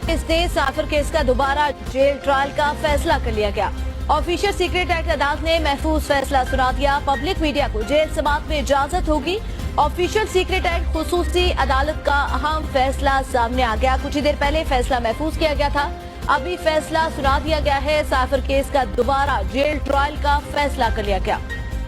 Case ने साफर case का दोबारा जेल ट्रायल का फैसला कर लिया गया। ऑफिशियल सीक्रेट एक्ट अदालत ने महफूज फैसला सुना दिया। पब्लिक मीडिया को जेल समाअत में इजाजत होगी। ऑफिशियल सीक्रेट एक्ट खुसूसी अदालत का अहम फैसला सामने आ गया। कुछ ही देर पहले फैसला महफूज किया गया था, अभी फैसला सुना दिया गया है। साफर केस का दोबारा जेल ट्रायल का फैसला कर लिया गया।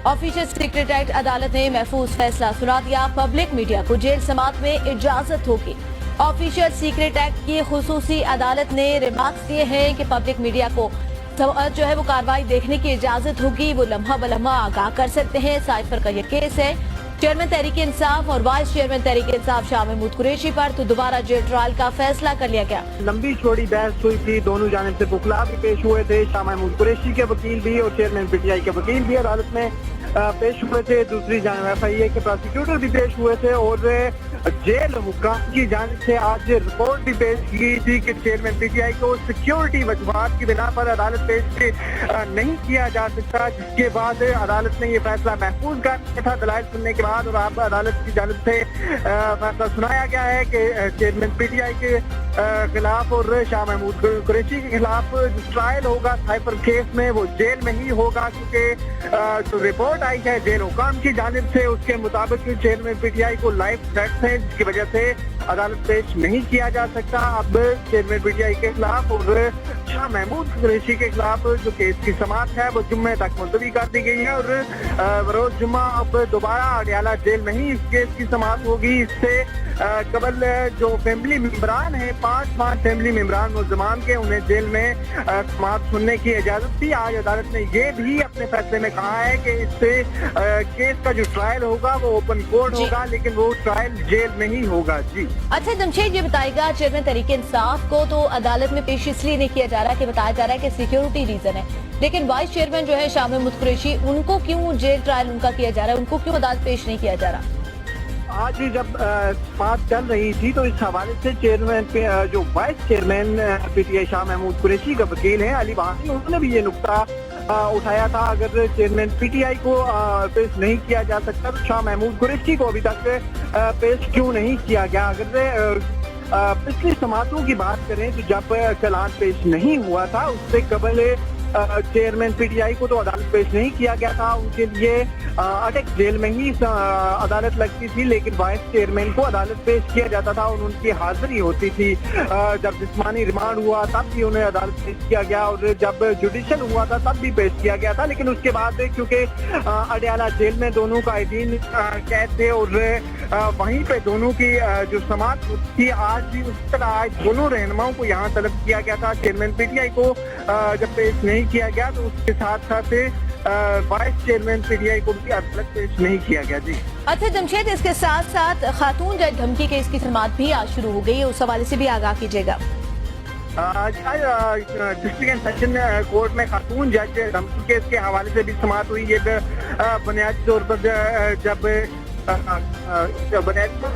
ऑफिशियल सीक्रेट एक्ट अदालत ने महफूज फैसला सुना दिया। पब्लिक मीडिया को जेल समाअत में इजाजत होगी। ऑफिशियल सीक्रेट एक्ट की खुसूसी अदालत ने रिमार्क्स दिए हैं कि पब्लिक मीडिया को जो है वो कार्रवाई देखने की इजाजत होगी। वो लम्हा बलम्हा आगाह कर सकते हैं। साइफर का ये केस है। चेयरमैन तहरीक इंसाफ और वाइस चेयरमैन तहरीक इंसाफ शाह महमूद कुरैशी पर तो दोबारा जेल ट्रायल का फैसला कर लिया गया। लंबी चौड़ी बहस हुई थी, दोनों जानिब से वकला भी पेश हुए थे। शाह महमूद कुरैशी के वकील भी और चेयरमैन पीटीआई के वकील भी अदालत में पेश हुए थे। दूसरी जानिब FIA के प्रोसिक्यूटर भी पेश हुए थे और जेल हुक्काम की जानिब से आज रिपोर्ट भी पेश की थी कि चेयरमैन पीटीआई को सिक्योरिटी वजूहात की बिना पर अदालत पेश नहीं किया जा सकता, जिसके बाद अदालत ने ये फैसला महफूज कर दिया था दलाइल सुनने के बाद। और अब अदालत की जानिब से फैसला सुनाया गया है कि चेयरमैन पीटीआई के खिलाफ और शाह महमूद कुरैशी के खिलाफ जो ट्रायल होगा साइफर केस में वो जेल में ही होगा, क्योंकि जो रिपोर्ट आई है जेल हुकाम की जानिब से उसके मुताबिक चेयरमैन पीटीआई को लाइफ थ्रेट्स हैं, जिसकी वजह से अदालत पेश नहीं किया जा सकता। अब चेयरमैन पीटीआई के खिलाफ और शाह महमूद कुरैशी के खिलाफ जो केस की समाअत है वो जुम्मे तक मुलतवी कर दी गई है और बरोज जुम्मा अब दोबारा अडियाला जेल में ही इस केस की समाअत होगी। इससे कबल जो फैमिली मेंबरान हैं, पांच फैमिली मेंबरान मुल्ज़मान के, उन्हें जेल में समाअत सुनने की इजाजत थी। आज अदालत ने ये भी अपने फैसले में कहा है कि इससे केस का जो ट्रायल होगा वो ओपन कोर्ट होगा, लेकिन वो ट्रायल जेल में ही होगा। जी अच्छा जमशेद, ये बताएगा चेयरमैन तहरीक इंसाफ को तो अदालत में पेश इसलिए नहीं किया जा रहा कि बताया जा रहा है कि सिक्योरिटी रीजन है, लेकिन वाइस चेयरमैन जो है शाह महमूद कुरैशी, उनको क्यों जेल ट्रायल उनका किया जा रहा है, उनको क्यों अदालत पेश नहीं किया जा रहा? आज जब बात चल रही थी तो इस हवाले से चेयरमैन जो वाइस चेयरमैन पीटीआई शाह महमूद कुरैशी का वकील है अली बहानी, उन्होंने भी ये नुक्ता उठाया था। अगर चेयरमैन पीटीआई को पेश नहीं किया जा सकता तो शाह महमूद कुरैशी को अभी तक पेश क्यों नहीं किया गया। अगर पिछली समाअतों की बात करें तो जब चलान पेश नहीं हुआ था उससे कबल चेयरमैन पीटीआई को तो अदालत पेश नहीं किया गया था, उनके लिए अटक जेल में ही अदालत लगती थी, लेकिन वाइस चेयरमैन को अदालत पेश किया जाता था और उनकी हाजिरी होती थी। जब जिस्मानी रिमांड हुआ तब भी उन्हें अदालत पेश किया गया और जब जुडिशल हुआ था तब भी पेश किया गया था, लेकिन उसके बाद क्योंकि अडियाला जेल में दोनों कायदीन कैद थे और वहीं पे दोनों की जो समाअत थी आज भी उस तरह आज दोनों रहनुमाओं को यहाँ तलब किया गया था। चेयरमैन पीटीआई को जब पेश नहीं किया गया तो उसके साथ साथ वाइस चेयरमैन पीटीआई को भी अदालत पेश नहीं किया गया। जी अच्छा जमशेद, इसके साथ साथ खातून जज धमकी केस की समाअत भी आज शुरू हो गई है, उस हवाले से भी आगाह कीजिएगा। डिस्ट्रिक्ट एंड सेशन कोर्ट में खातून जज धमकी केस के हवाले से भी समाअत हुई। ये बुनियादी तौर पर जब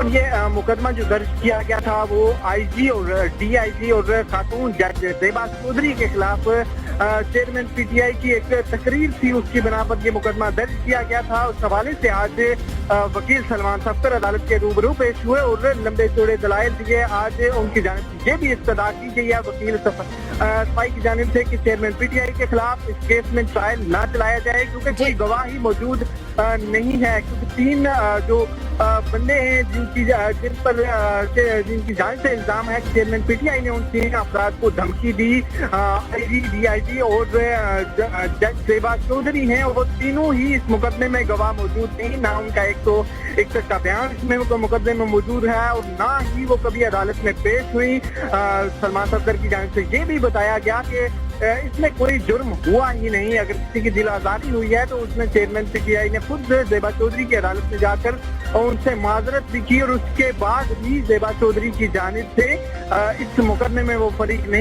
ये मुकदमा जो दर्ज किया गया था वो IG और DIG और खातून जज ज़ेबा चौधरी के खिलाफ चेयरमैन पीटीआई की एक तकरीर थी, उसकी बिना पर ये मुकदमा दर्ज किया गया था। उस हवाले से आज वकील सलमान सफ्तर अदालत के रूबरू पेश हुए और लंबे चौड़े दलाइल दिए। आज उनकी जानिब से ये भी इस्तदा की गई है वकील सफाई की जानिब से कि चेयरमैन पीटीआई के खिलाफ इस केस में ट्रायल न चलाया जाए, क्योंकि कोई गवाही मौजूद नहीं है, क्योंकि 3 जो बंदे हैं जिनकी जान से इल्जाम है कि चेयरमैन पीटीआई ने उन 3 अफराद को धमकी दी। IG, DIG और जज ज़ेबा चौधरी हैं, वो तीनों ही इस मुकदमे में गवाह मौजूद नहीं, ना उनका 161 का बयान इसमें मुकदमे में मौजूद है और ना ही वो कभी अदालत में पेश हुई। सलमान सफदर की जानिब से ये भी बताया गया कि इसमें कोई जुर्म हुआ ही नहीं। अगर किसी की दिल आज़ारी हुई है तो उसमें चेयरमैन पीटीआई ने खुद ज़ेबा चौधरी की अदालत में जाकर उनसे माजरत भी की और उसके बाद भी ज़ेबा चौधरी की जानिब से इस मुकदमे में वो फरीक नहीं